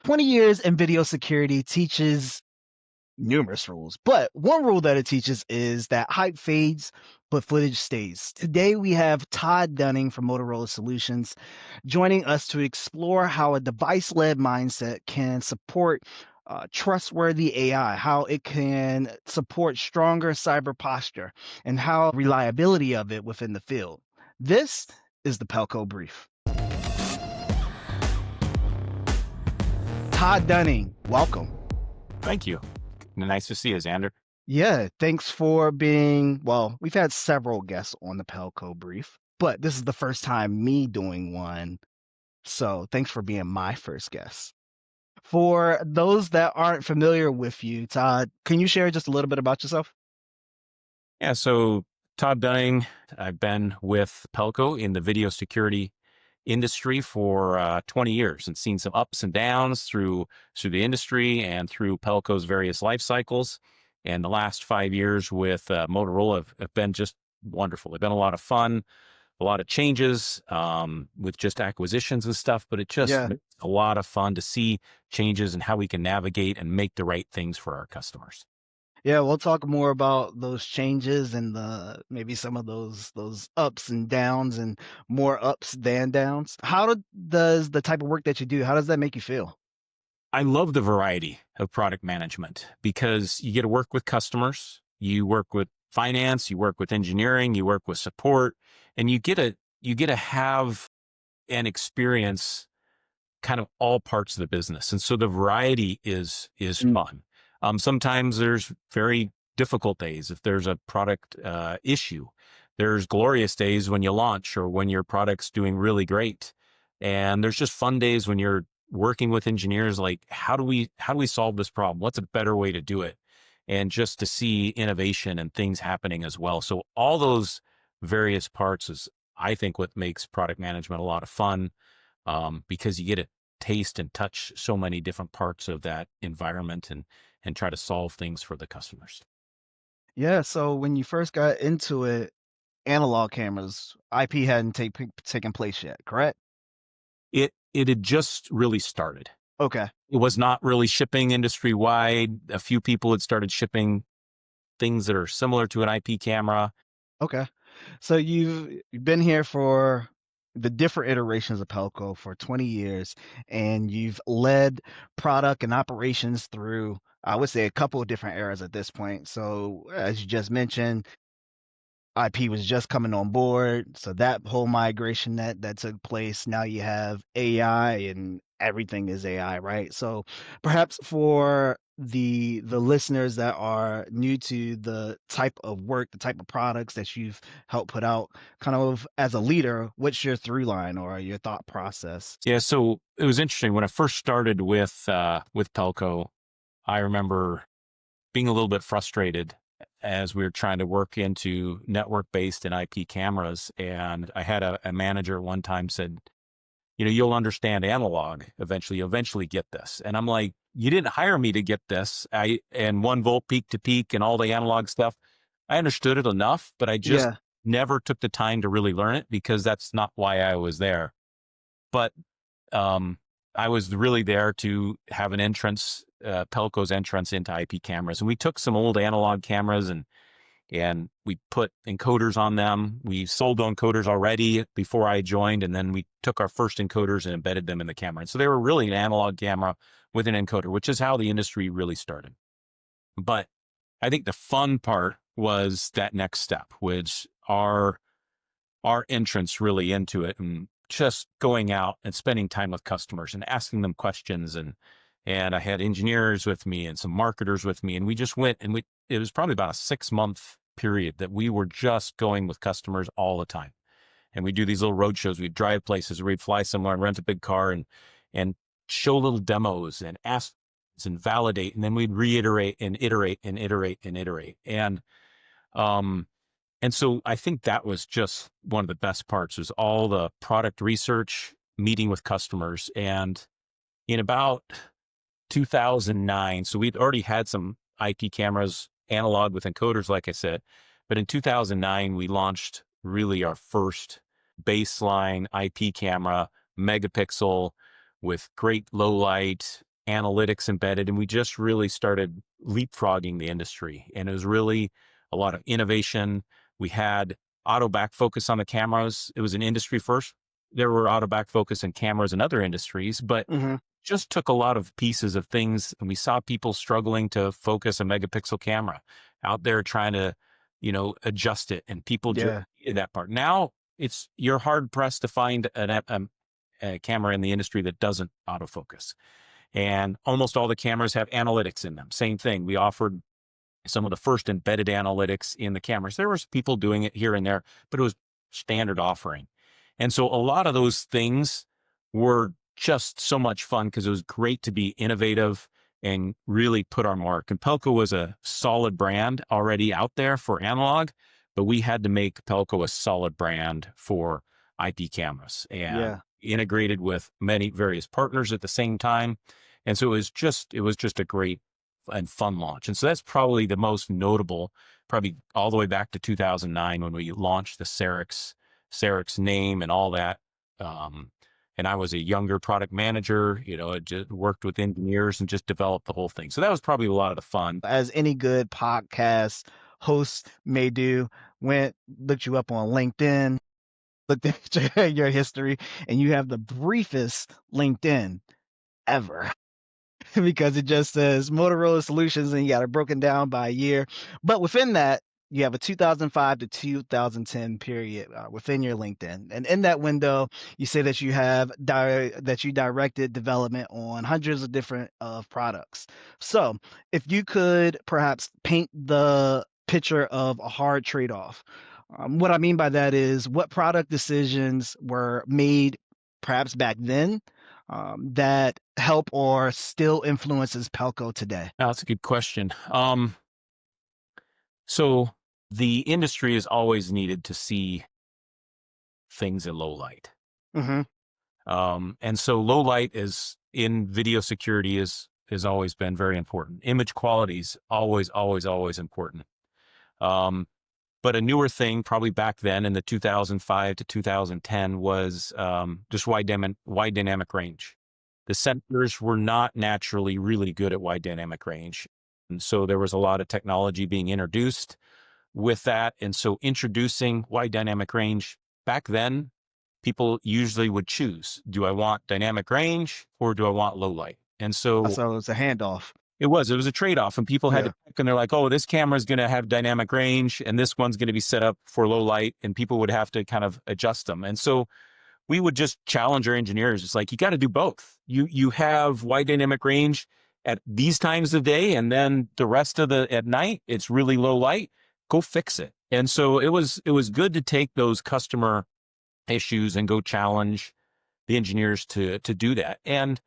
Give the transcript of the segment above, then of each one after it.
20 years in video security teaches numerous rules, but one rule that it teaches is that hype fades, but footage stays. Today, we have Todd Dunning from Motorola Solutions joining us to explore how a device led mindset can support trustworthy AI, how it can support stronger cyber posture, and how reliability of it within the field. This is the Pelco Brief. Todd Dunning, welcome. Thank you. Nice to see you, Xander. Yeah, thanks for being, well, we've had several guests on the Pelco Brief, but this is the first time me doing one. So thanks for being my first guest. For those that aren't familiar with you, Todd, can you share just a little bit about yourself? Yeah, so Todd Dunning, I've been with Pelco in the video security industry for 20 years and seen some ups and downs through the industry and through Pelco's various life cycles. And the last 5 years with Motorola have been just wonderful. They've been a lot of fun, a lot of changes with just acquisitions and stuff, but it just Yeah. makes a lot of fun to see changes and how we can navigate and make the right things for our customers. Yeah, we'll talk more about those changes and the maybe some of those ups and downs and more ups than downs. Does the type of work that you do, how does that make you feel? I love the variety of product management because you get to work with customers, you work with finance, you work with engineering, you work with support, and you get to have an experience kind of all parts of the business. And so the variety is Mm, fun. Sometimes there's very difficult days if there's a product issue. There's glorious days when you launch or when your product's doing really great. And there's just fun days when you're working with engineers like how do we solve this problem? What's a better way to do it? And just to see innovation and things happening as well. So all those various parts is I think what makes product management a lot of fun because you get to taste and touch so many different parts of that environment and try to solve things for the customers. yeah, so when you first got into it, analog cameras, IP hadn't taken place yet, correct? It had just really started. Okay. It was not really shipping industry wide. A few people had started shipping things that are similar to an IP camera. Okay. So you've been here for the different iterations of Pelco for 20 years, and you've led product and operations through, I would say, a couple of different eras at this point. So as you just mentioned, IP was just coming on board, so that whole migration that took place. Now you have AI, and everything is AI, right? So perhaps for the listeners that are new to the type of work, the type of products that you've helped put out, kind of as a leader, what's your through line or your thought process? Yeah, so it was interesting when I first started with Pelco. I remember being a little bit frustrated as we were trying to work into network-based and IP cameras. And I had a manager one time said, you'll understand analog eventually. You'll eventually get this. And I'm like, you didn't hire me to get this. And 1 volt peak to peak and all the analog stuff. I understood it enough, but I just Yeah. never took the time to really learn it because that's not why I was there. But um, I was really there to have an entrance, Pelco's entrance into IP cameras. And we took some old analog cameras and we put encoders on them. We sold encoders already before I joined, and then we took our first encoders and embedded them in the camera. And so they were really an analog camera with an encoder, which is how the industry really started. But I think the fun part was that next step, which our entrance really into it and just going out and spending time with customers and asking them questions. And I had engineers with me and some marketers with me. And we just went and it was probably about a 6 month period that we were just going with customers all the time. And we do these little road shows. We'd drive places, we'd fly somewhere and rent a big car and show little demos and ask and validate. And then we'd reiterate and iterate and iterate and iterate. Um, and so I think that was just one of the best parts was all the product research, meeting with customers. And in about 2009, so we'd already had some IP cameras, analog with encoders, like I said. But in 2009, we launched really our first baseline IP camera, megapixel with great low light analytics embedded, and we just really started leapfrogging the industry. And it was really a lot of innovation. We had auto back focus on the cameras. It was an industry first. There were auto back focus in cameras in other industries, but Hmm. just took a lot of pieces of things, and we saw people struggling to focus a megapixel camera out there trying to, adjust it, and people just Yeah. did that part. Now you're hard pressed to find a camera in the industry that doesn't autofocus, and almost all the cameras have analytics in them. Same thing. We offered some of the first embedded analytics in the cameras. There was people doing it here and there, but it was standard offering. And so a lot of those things were just so much fun because it was great to be innovative and really put our mark. And Pelco was a solid brand already out there for analog, but we had to make Pelco a solid brand for IP cameras and Yeah. integrated with many various partners at the same time. And so it was just a great and fun launch. And so that's probably the most notable, probably all the way back to 2009 when we launched the Cerix name and all that. Um, and I was a younger product manager, I just worked with engineers and just developed the whole thing. So that was probably a lot of the fun. As any good podcast host may do, looked you up on LinkedIn, looked at your history, and you have the briefest LinkedIn ever. Because it just says Motorola Solutions and you got it broken down by year. But within that, you have a 2005 to 2010 period within your LinkedIn. And in that window, you say that that you directed development on hundreds of different products. So if you could perhaps paint the picture of a hard trade-off. What I mean by that is what product decisions were made perhaps back then that help or still influences Pelco today? Now, that's a good question. So the industry has always needed to see things in low light. Hmm. And so low light is in video security is always been very important. Image quality is always, always, always important. Um, but a newer thing, probably back then in the 2005 to 2010, was just wide dynamic range. The sensors were not naturally really good at wide dynamic range, and so there was a lot of technology being introduced with that. And so introducing wide dynamic range back then, people usually would choose, do I want dynamic range or do I want low light? And so So it's a handoff. it was a trade-off, and people had to Yeah. pick, and they're like, oh, this camera is going to have dynamic range and this one's going to be set up for low light, and people would have to kind of adjust them. And so we would just challenge our engineers. It's like, you got to do both. You have wide dynamic range at these times of day, and then the rest of the at night, it's really low light. Go fix it. And so it was good to take those customer issues and go challenge the engineers to do that. And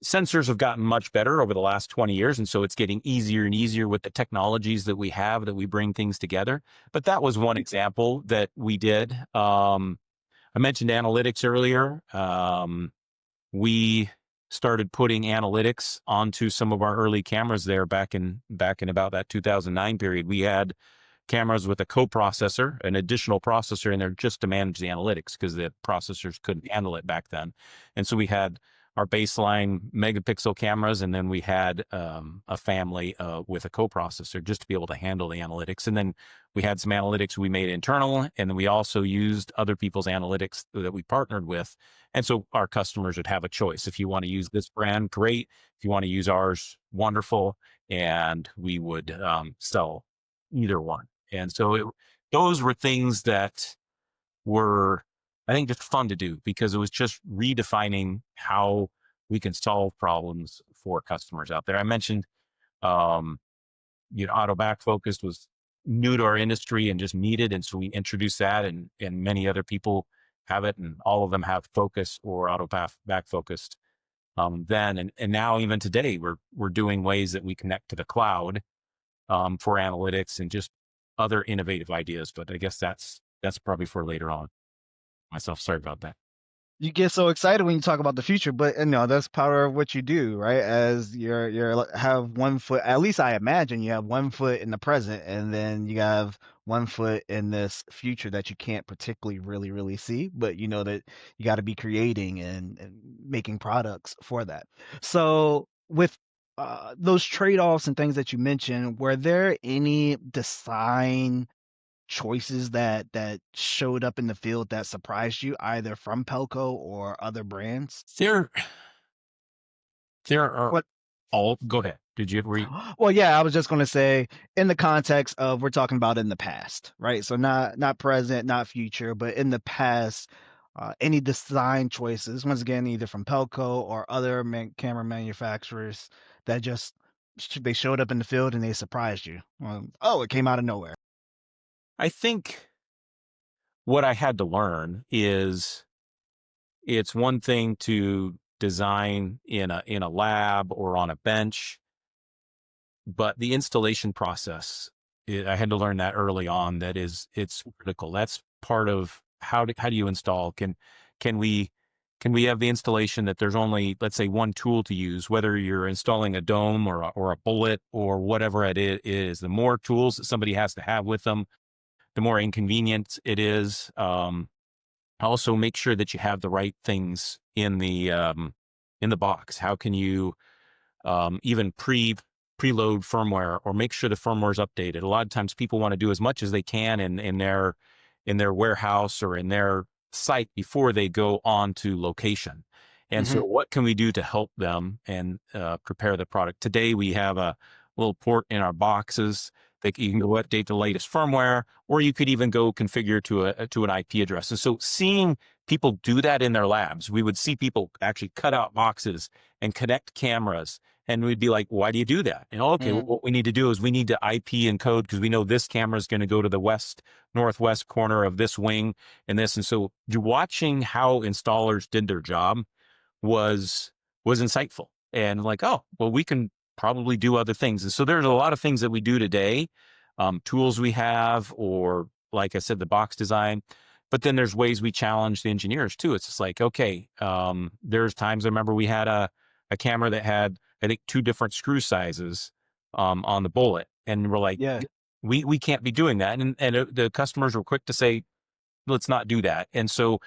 sensors have gotten much better over the last 20 years. And so it's getting easier and easier with the technologies that we have, that we bring things together. But that was one example that we did. I mentioned analytics earlier. We started putting analytics onto some of our early cameras there back in about that 2009 period. We had cameras with a coprocessor, an additional processor in there just to manage the analytics because the processors couldn't handle it back then. And so we had our baseline megapixel cameras, and then we had a family with a coprocessor just to be able to handle the analytics. And then we had some analytics we made internal, and then we also used other people's analytics that we partnered with. And so our customers would have a choice. If you want to use this brand, great. If you want to use ours, wonderful. And we would sell either one. And so those were things that were, I think, just fun to do because it was just redefining how we can solve problems for customers out there. I mentioned, um, auto back focused was new to our industry and just needed. And so we introduced that, and many other people have it, and all of them have focus or back focused. Then and now even today, we're doing ways that we connect to the cloud for analytics and just other innovative ideas. But I guess that's probably for later on. Myself, sorry about that. You get so excited when you talk about the future, but that's part of what you do, right? As have one foot, at least I imagine you have one foot in the present, and then you have one foot in this future that you can't particularly really see, but you know that you got to be creating and making products for that. So with those trade-offs and things that you mentioned, were there any design choices that showed up in the field that surprised you, either from Pelco or other brands? There, there are What all. Go ahead. Did you read? Well, yeah, I was just gonna say, in the context of we're talking about in the past, right? So not present, not future, but in the past, any design choices, once again, either from Pelco or other camera manufacturers that just they showed up in the field and they surprised you. Oh, it came out of nowhere. I think what I had to learn is it's one thing to design in a lab or on a bench, but the installation process, I had to learn that early on. That is, it's critical. That's part of how do you install? Can we can we have the installation that there's only, let's say, one tool to use, whether you're installing a dome or a bullet or whatever it is. The more tools that somebody has to have with them, the more inconvenient it is. Also, make sure that you have the right things in the box. How can you even preload firmware or make sure the firmware is updated? A lot of times, people want to do as much as they can in their warehouse or in their site before they go on to location. And so, Hmm. what can we do to help them and prepare the product? Today, we have a little port in our boxes that you can go update the latest firmware, or you could even go configure to an IP address. And so, seeing people do that in their labs, we would see people actually cut out boxes and connect cameras, and we'd be like, why do you do that? And okay, well, Hmm. what we need to do is we need to IP encode because we know this camera is going to go to the northwest corner of this wing and this. And so watching how installers did their job was was insightful. And like, oh, well, we can probably do other things. And so there's a lot of things that we do today, tools we have, or like I said, the box design. But then there's ways we challenge the engineers too. It's just like, okay, there's times I remember we had a camera that had, I think, two different screw sizes on the bullet. And we're like, Yeah. we can't be doing that. And the customers were quick to say, let's not do that. And so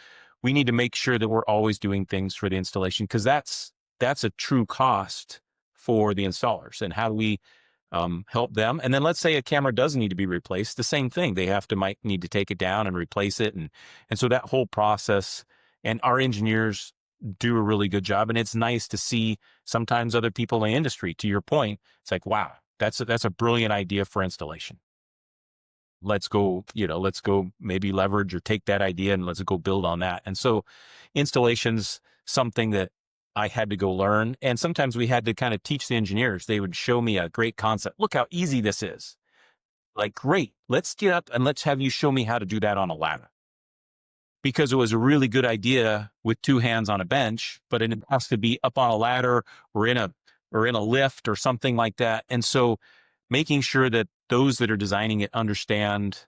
we need to make sure that we're always doing things for the installation because that's a true cost for the installers. And how do we help them? And then let's say a camera does need to be replaced, the same thing. They might need to take it down and replace it. And so that whole process, and our engineers do a really good job. And it's nice to see sometimes other people in the industry, to your point, it's like, wow, that's a brilliant idea for installation. Let's go maybe leverage or take that idea and let's go build on that. And so installations, something that I had to go learn. And sometimes we had to kind of teach the engineers. They would show me a great concept. Look how easy this is. Like, great. Let's get up and let's have you show me how to do that on a ladder. Because it was a really good idea with two hands on a bench, but it has to be up on a ladder or in a lift or something like that. And so making sure that those that are designing it understand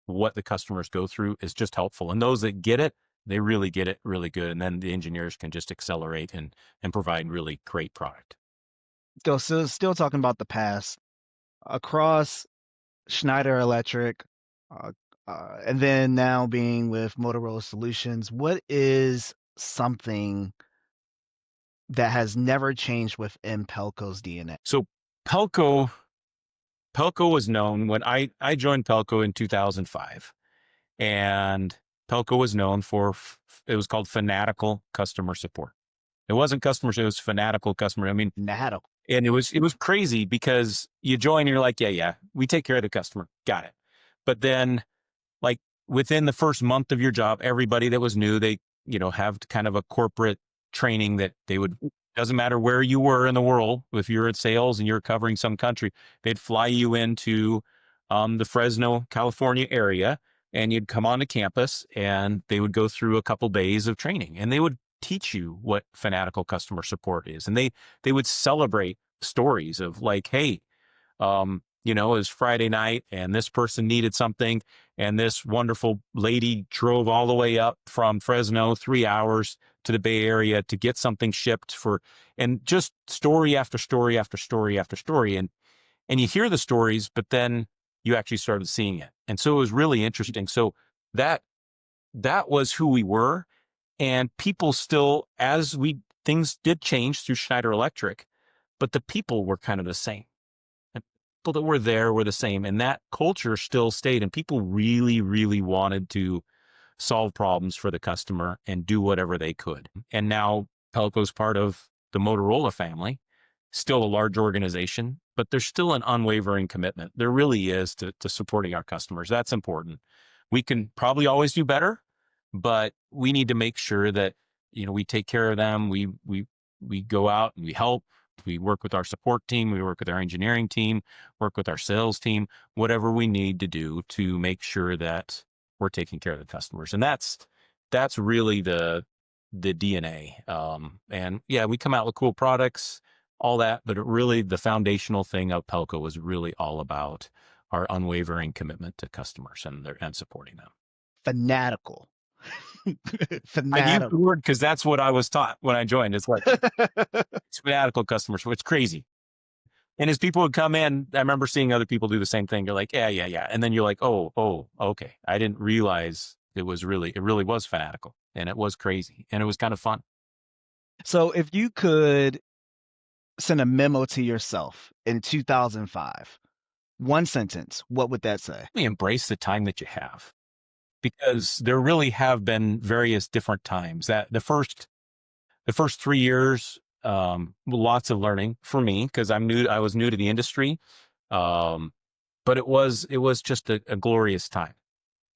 what the customers go through is just helpful. And those that get it, they really get it really good. And then the engineers can just accelerate and provide really great product. Still talking about the past across Schneider Electric, uh, and then now being with Motorola Solutions. What is something that has never changed within Pelco's DNA? So Pelco, Pelco was known when I joined Pelco in 2005, and Pelco was known for it was called fanatical customer support. It wasn't customer, it was fanatical customer. I mean, Nado. and it was crazy because you join and you're like, yeah, we take care of the customer. Got it. But then like within the first month of your job, everybody that was new, they, have kind of a corporate training that they would, doesn't matter where you were in the world, if you're at sales and you're covering some country, they'd fly you into the Fresno, California area, and you'd come onto campus and they would go through a couple days of training and they would teach you what fanatical customer support is. And they would celebrate stories of like, hey, it was Friday night and this person needed something. And this wonderful lady drove all the way up from Fresno, 3 hours to the Bay Area to get something shipped and just story after story after story after story. And you hear the stories, but then you actually started seeing it. And so it was really interesting. So that, that was who we were. And people still, things did change through Schneider Electric, but the people were kind of the same. The people that were there were the same, and that culture still stayed. And people really, really wanted to solve problems for the customer and do whatever they could. And now Pelco's part of the Motorola family, still a large organization, but there's still an unwavering commitment. There really is to supporting our customers. That's important. We can probably always do better, but we need to make sure that, we take care of them. We go out and we help. We work with our support team. We work with our engineering team, work with our sales team, whatever we need to do to make sure that we're taking care of the customers. And that's really the DNA. And yeah, we come out with cool products, all that, but really the foundational thing of Pelco was really all about our unwavering commitment to customers and supporting them. Fanatical. I've used the Fanatical. word because that's what I was taught when I joined. It's like it's fanatical customers, which is crazy. And as people would come in, I remember seeing other people do the same thing. You're like, yeah, yeah, yeah. And then you're like, oh, okay. I didn't realize it really was fanatical and it was crazy and it was kind of fun. So if you could send a memo to yourself in 2005, one sentence, what would that say? We embrace the time that you have because there really have been various different times that the first 3 years, lots of learning for me because I was new to the industry. Um, but it was just a glorious time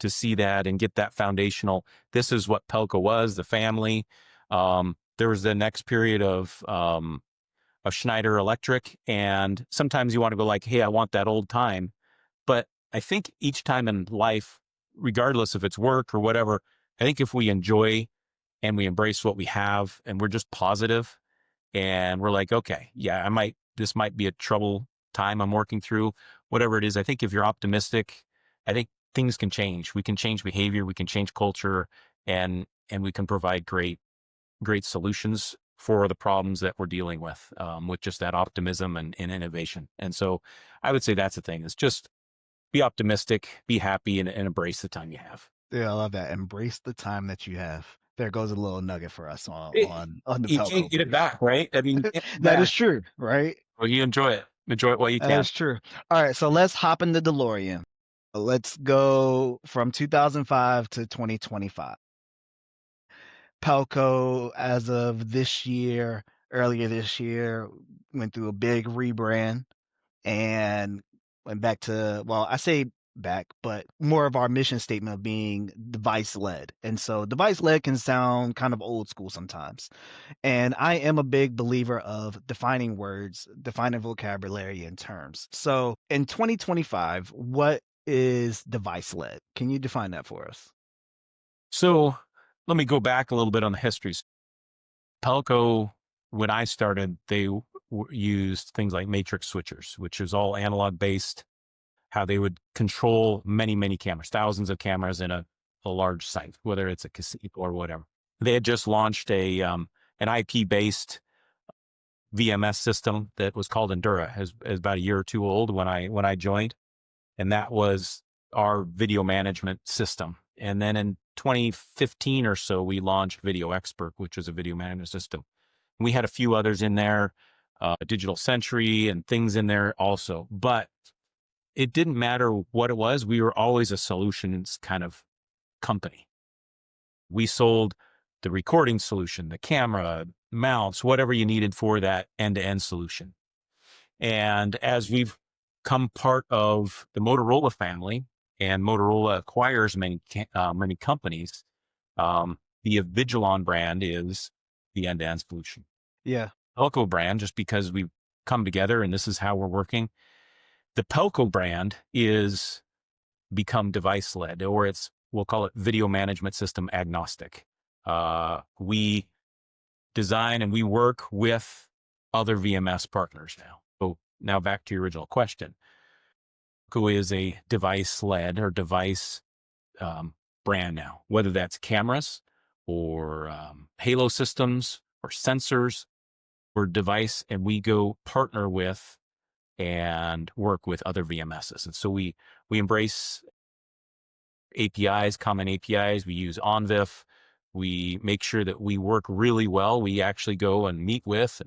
to see that and get that foundational. This is what Pelco was, the family. There was the next period of Schneider Electric, and sometimes you want to go like, hey, I want that old time. But I think each time in life, regardless if it's work or whatever, I think if we enjoy and we embrace what we have and we're just positive and we're like, okay, yeah, this might be a trouble time I'm working through, whatever it is. I think if you're optimistic, I think things can change. We can change behavior, we can change culture, and we can provide great solutions for the problems that we're dealing with just that optimism and innovation. And so I would say that's the thing is just be optimistic, be happy, and embrace the time you have. Yeah, I love that. Embrace the time that you have. There goes a little nugget for us It, on the you can't Pelco get it brief. back, right? I mean, get it That is back. true, right? Well, you enjoy it. Enjoy it while you That can. is true. All right, so let's hop in the DeLorean. Let's go from 2005 to 2025. Pelco, as of this year, earlier this year, went through a big rebrand and went back to, well, I say back, but more of our mission statement of being device led. And so device led can sound kind of old school sometimes. And I am a big believer of defining words, defining vocabulary and terms. So in 2025, what is device led? Can you define that for us? So let me go back a little bit on the histories. Pelco, when I started, they used things like matrix switchers, which is all analog based, how they would control many, many cameras, thousands of cameras in a large site, whether it's a casino or whatever. They had just launched an IP based VMS system that was called Endura, is about a year or two old when I joined, and that was our video management system. And then in 2015 or so, we launched Video Expert, which was a video management system. We had a few others in there, Digital Century and things in there also. But it didn't matter what it was. We were always a solutions kind of company. We sold the recording solution, the camera, mounts, whatever you needed for that end-to-end solution. And as we've come part of the Motorola family, and Motorola acquires many companies, the Avigilon brand is the end-to-end solution. Yeah. Pelco brand, just because we've come together and this is how we're working. The Pelco brand is become device led, or we'll call it video management system agnostic. We design and we work with other VMS partners now. So now back to your original question. Pelco is a device led or device brand now, whether that's cameras or Halo systems or sensors or device, and we go partner with and work with other VMSs. And so we embrace APIs, common APIs. We use OnVIF. We make sure that we work really well. We actually go and meet with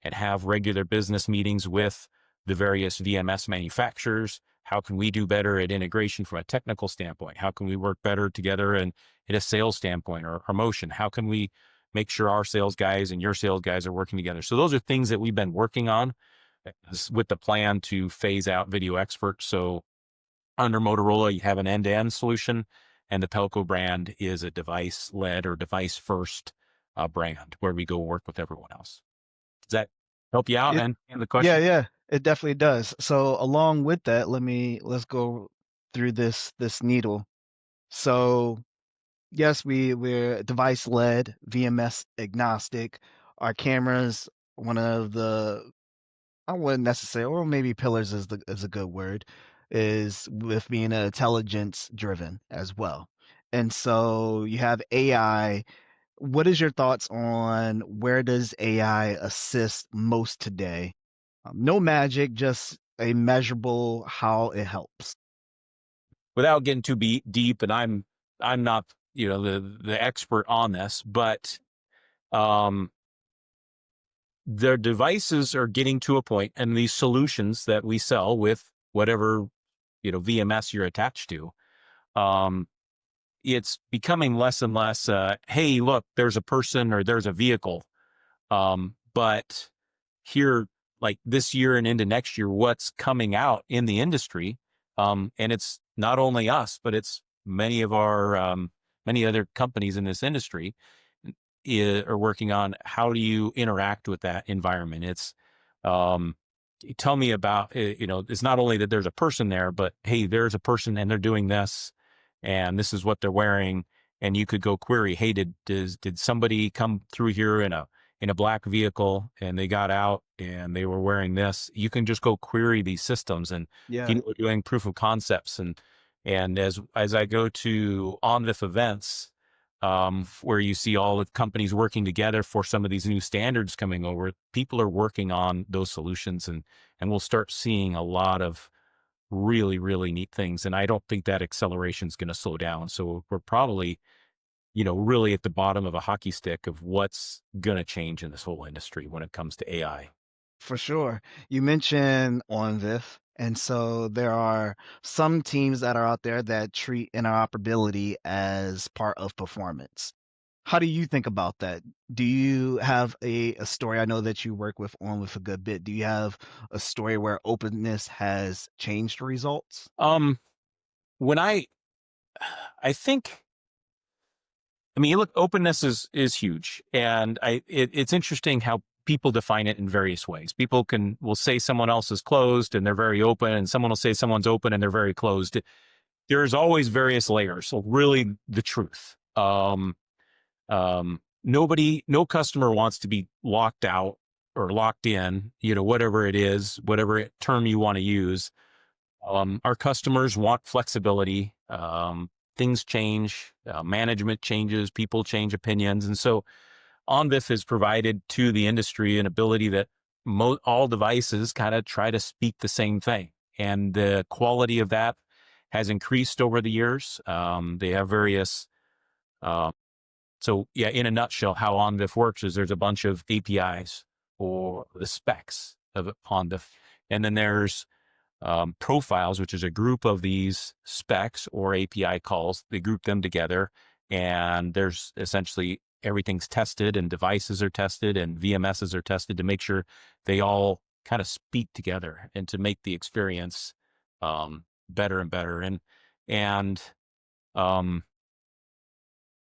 and have regular business meetings with the various VMS manufacturers. How can we do better at integration from a technical standpoint? How can we work better together and in a sales standpoint or a promotion? How can we make sure our sales guys and your sales guys are working together? So those are things that we've been working on with the plan to phase out video experts. So under Motorola, you have an end-to-end solution, and the Pelco brand is a device-led or device-first brand where we go work with everyone else. Does that help you out It, and the yeah, question? yeah, it definitely does. So along with that, let's go through this needle. So yes, we're device led, VMS agnostic. Our cameras, one of the I wouldn't necessarily, or maybe pillars is a good word, is with being intelligence driven as well. And so you have AI. What is your thoughts on where does AI assist most today? No magic, just a measurable how it helps. Without getting too deep, and I'm not the expert on this, but um, their devices are getting to a point, and these solutions that we sell with whatever VMS you're attached to, um, it's becoming less and less. Hey, look, there's a person or there's a vehicle. But here, like this year and into next year, what's coming out in the industry, and it's not only us, but it's many of our many other companies in this industry are working on how do you interact with that environment. It's um, tell me about it's not only that there's a person there, but hey, there's a person and they're doing this, and this is what they're wearing, and you could go query, hey, did somebody come through here in a black vehicle and they got out and they were wearing this? You can just go query these systems, and Yeah, people are doing proof of concepts. And as I go to on-VIF events, where you see all the companies working together for some of these new standards coming over, people are working on those solutions, and we'll start seeing a lot of really, really neat things. And I don't think that acceleration is going to slow down. So we're probably, really at the bottom of a hockey stick of what's going to change in this whole industry when it comes to AI. for sure. You mentioned on this, and so there are some teams that are out there that treat interoperability as part of performance. How do you think about that? Do you have a story? I know that you work with on with a good bit. Do you have a story where openness has changed results? Um, when I think, I mean, look, openness is huge, and it's interesting how people define it in various ways. People will say someone else is closed and they're very open, and someone will say someone's open and they're very closed. There's always various layers. So really, the truth. No customer wants to be locked out or locked in. Whatever it is, whatever term you want to use. Our customers want flexibility. Things change, management changes, people change opinions. And so OnVIF has provided to the industry an ability that all devices kind of try to speak the same thing. And the quality of that has increased over the years. They have various, uh, so yeah, in a nutshell, how OnVIF works is there's a bunch of APIs or the specs of OnVIF. And then there's profiles, which is a group of these specs or API calls. They group them together, and there's essentially everything's tested, and devices are tested, and VMSs are tested to make sure they all kind of speak together and to make the experience better and better. And um,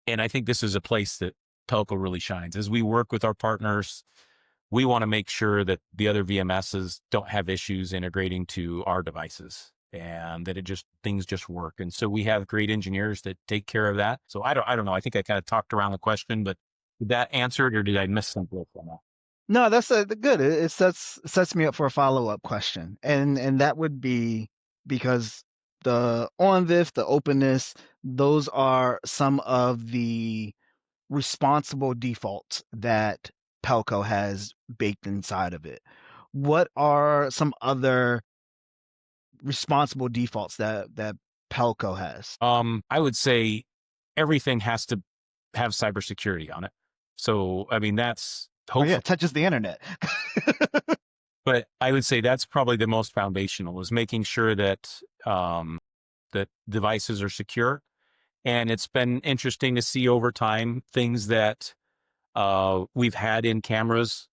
and I think this is a place that Pelco really shines. As we work with our partners, we want to make sure that the other VMSs don't have issues integrating to our devices and that things just work. And so we have great engineers that take care of that. So I don't know. I think I kind of talked around the question, but did that answer it or did I miss something from that? No, that's good. It sets me up for a follow-up question. And that would be because the on this, the openness, those are some of the responsible defaults that Pelco has baked inside of it. What are some other responsible defaults that Pelco has? I would say everything has to have cybersecurity on it. So, I mean, Oh yeah, it hopefully. touches the internet. But I would say that's probably the most foundational is making sure that that devices are secure. And it's been interesting to see over time things that we've had in cameras,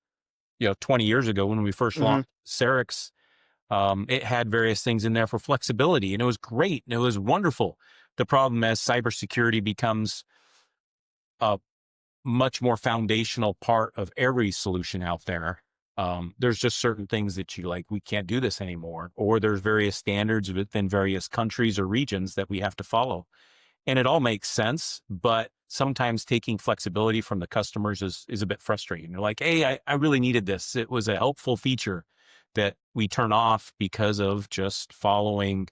20 years ago when we first Hmm. launched Cerix. It had various things in there for flexibility, and it was great and it was wonderful. The problem as cybersecurity becomes a much more foundational part of every solution out there. There's just certain things that you like, we can't do this anymore, or there's various standards within various countries or regions that we have to follow. And it all makes sense, but sometimes taking flexibility from the customers is a bit frustrating. You're like, hey, I really needed this. It was a helpful feature that we turn off because of just following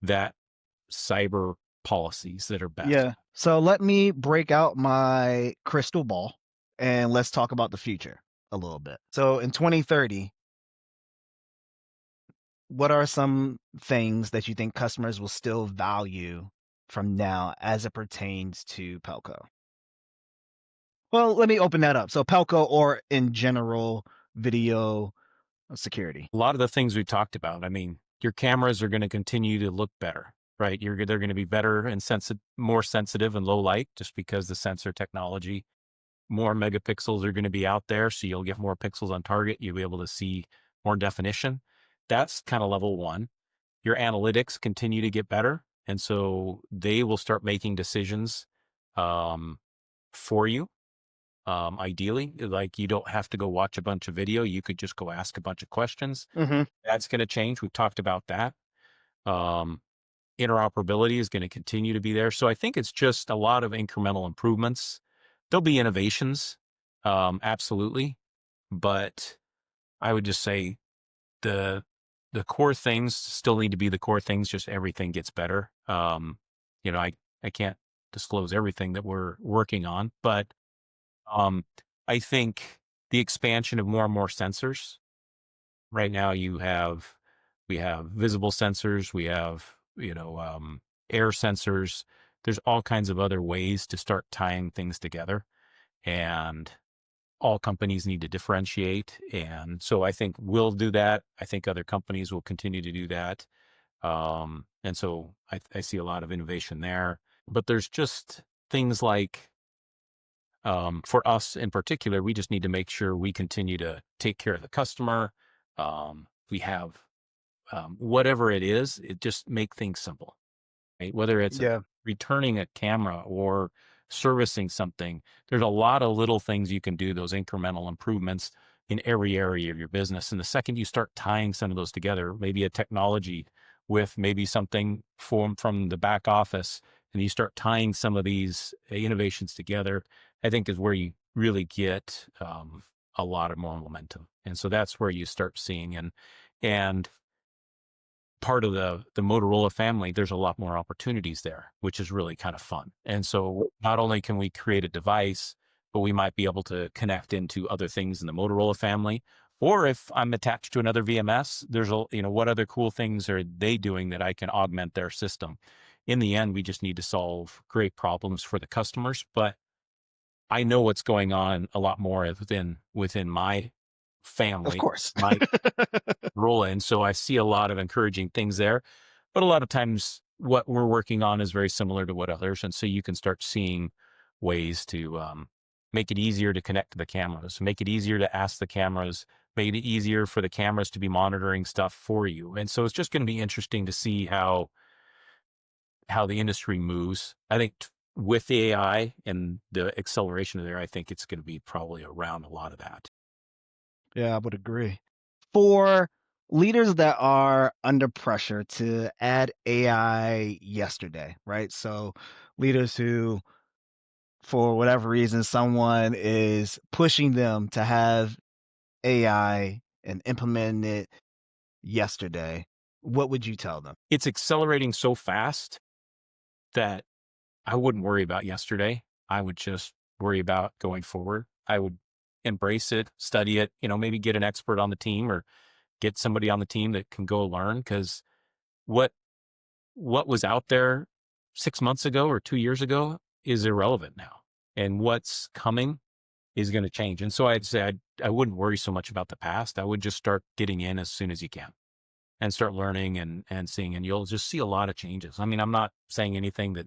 that cyber policies that are best. Yeah. So let me break out my crystal ball and let's talk about the future a little bit. So in 2030, what are some things that you think customers will still value from now as it pertains to Pelco? Well, let me open that up. So Pelco or in general video security. A lot of the things we talked about, I mean, your cameras are going to continue to look better, right? They're going to be better and more sensitive and low light just because the sensor technology, more megapixels are going to be out there. So you'll get more pixels on target. You'll be able to see more definition. That's kind of level one. Your analytics continue to get better. And so they will start making decisions um, for you. Ideally, like you don't have to go watch a bunch of video. You could just go ask a bunch of questions. Hmm. That's going to change. We've talked about that. Um, interoperability is going to continue to be there. So I think it's just a lot of incremental improvements. There'll be innovations, absolutely, but I would just say the the core things still need to be the core things. Just everything gets better. I can't disclose everything that we're working on, but um, I think the expansion of more and more sensors. Right now, we have visible sensors, we have air sensors. There's all kinds of other ways to start tying things together, and all companies need to differentiate. And so I think we'll do that. I think other companies will continue to do that. And so I see a lot of innovation there. But there's just things like for us in particular, we just need to make sure we continue to take care of the customer. We have whatever it is, it just make things simple, right? Whether it's Yeah. returning a camera or servicing something, there's a lot of little things you can do, those incremental improvements in every area of your business. And the second you start tying some of those together, maybe a technology with maybe something from the back office, and you start tying some of these innovations together, I think is where you really get a lot of more momentum. And so that's where you start seeing and part of the Motorola family, there's a lot more opportunities there, which is really kind of fun. And so not only can we create a device, but we might be able to connect into other things in the Motorola family. Or if I'm attached to another VMS, what other cool things are they doing that I can augment their system? In the end, we just need to solve great problems for the customers. But I know what's going on a lot more within my Of family, course. my role in. So I see a lot of encouraging things there. But a lot of times what we're working on is very similar to what others. And so you can start seeing ways to make it easier to connect to the cameras, make it easier to ask the cameras, make it easier for the cameras to be monitoring stuff for you. And so it's just going to be interesting to see how the industry moves. I think with the AI and the acceleration of there, I think it's going to be probably around a lot of that. Yeah, I would agree. For leaders that are under pressure to add AI yesterday, right? So leaders who, for whatever reason, someone is pushing them to have AI and implement it yesterday, what would you tell them? It's accelerating so fast that I wouldn't worry about yesterday. I would just worry about going forward. I would embrace it, study it, maybe get an expert on the team or get somebody on the team that can go learn because what what was out there 6 months ago or 2 years ago is irrelevant now. And what's coming is going to change. And so I'd say I wouldn't worry so much about the past. I would just start getting in as soon as you can and start learning and seeing, and you'll just see a lot of changes. I mean, I'm not saying anything that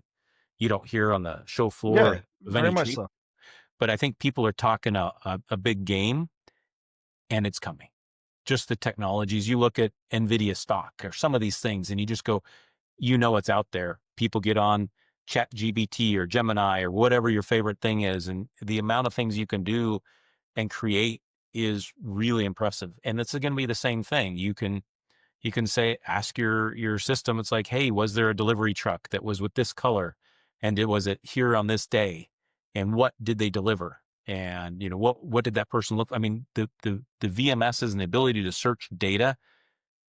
you don't hear on the show floor Yeah, of very any much trade, so. but I think people are talking a big game, and it's coming. Just the technologies. You look at NVIDIA stock or some of these things, and you just go, it's out there. People get on Chat GBT or Gemini or whatever your favorite thing is, and the amount of things you can do and create is really impressive. And it's going to be the same thing. You can say, ask your system. It's like, hey, was there a delivery truck that was with this color, and was it here on this day, and what did they deliver? And what did that person look? I mean, the VMSs and the ability to search data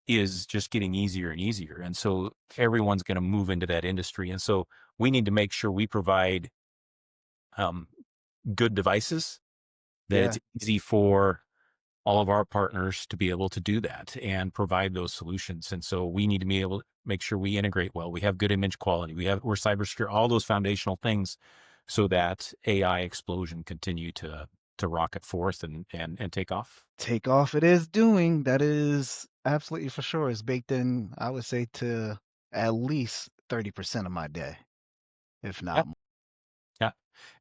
is just getting easier and easier. And so everyone's going to move into that industry. And so we need to make sure we provide um, good devices, that Yeah. it's easy for all of our partners to be able to do that and provide those solutions. And so we need to be able to make sure we integrate well. We have good image quality. We're cybersecure, all those foundational things, so that AI explosion continue to rocket forth and take off. Takeoff it is doing. That is absolutely for sure. It's baked in, I would say, to at least 30% of my day, if Yeah. not more. Yeah.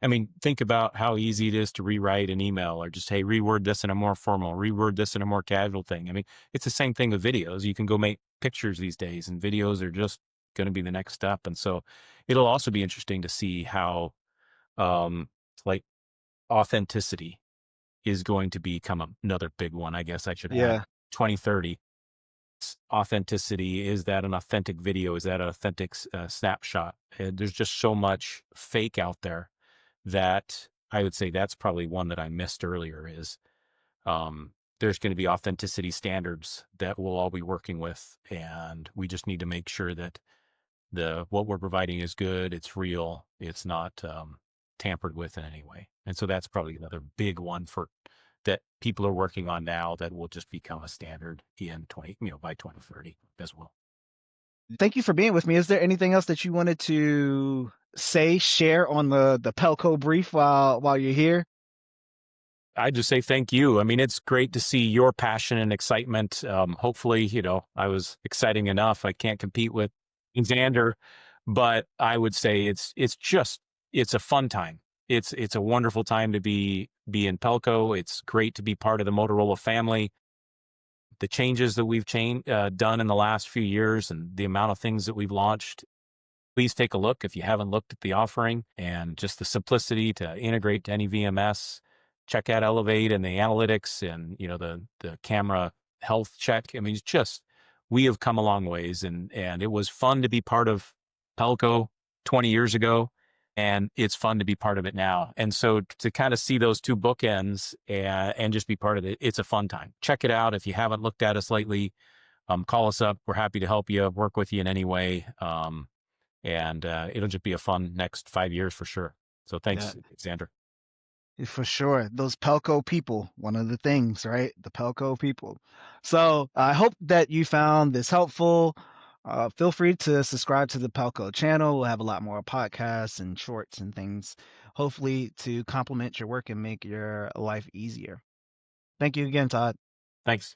I mean, think about how easy it is to rewrite an email or just, hey, reword this in a more formal, reword this in a more casual thing. I mean, it's the same thing with videos. You can go make pictures these days, and videos are just going to be the next step. And so it'll also be interesting to see how, um, like, authenticity is going to become another big one. I guess I should add Yeah. 2030. Authenticity, is that an authentic video? Is that an authentic snapshot? And there's just so much fake out there that I would say that's probably one that I missed earlier. Is there's going to be authenticity standards that we'll all be working with, and we just need to make sure that the what we're providing is good, it's real, it's not tampered with in any way. And so that's probably another big one for that people are working on now, that will just become a standard in 20, by 2030 as well. Thank you for being with me. Is there anything else that you wanted to say, share on the Pelco brief while you're here? I just say thank you. I mean, it's great to see your passion and excitement. Hopefully, I was exciting enough. I can't compete with Xander, but I would say it's a fun time. It's a wonderful time to be in Pelco. It's great to be part of the Motorola family. The changes that we've done in the last few years, and the amount of things that we've launched, please take a look if you haven't looked at the offering, and just the simplicity to integrate to any VMS. Check out Elevate and the analytics, and the camera health check. I mean, it's just, we have come a long ways, and it was fun to be part of Pelco 20 years ago, and it's fun to be part of it now. And so to kind of see those two bookends, and just be part of it, it's a fun time. Check it out if you haven't looked at us lately. Call us up. We're happy to help you, work with you in any way. And it'll just be a fun next 5 years for sure. So Yeah, thanks, Xander. for sure. Those Pelco people, one of the things, right? The Pelco people. So I hope that you found this helpful. Feel free to subscribe to the Pelco channel. We'll have a lot more podcasts and shorts and things, hopefully to complement your work and make your life easier. Thank you again, Todd. Thanks.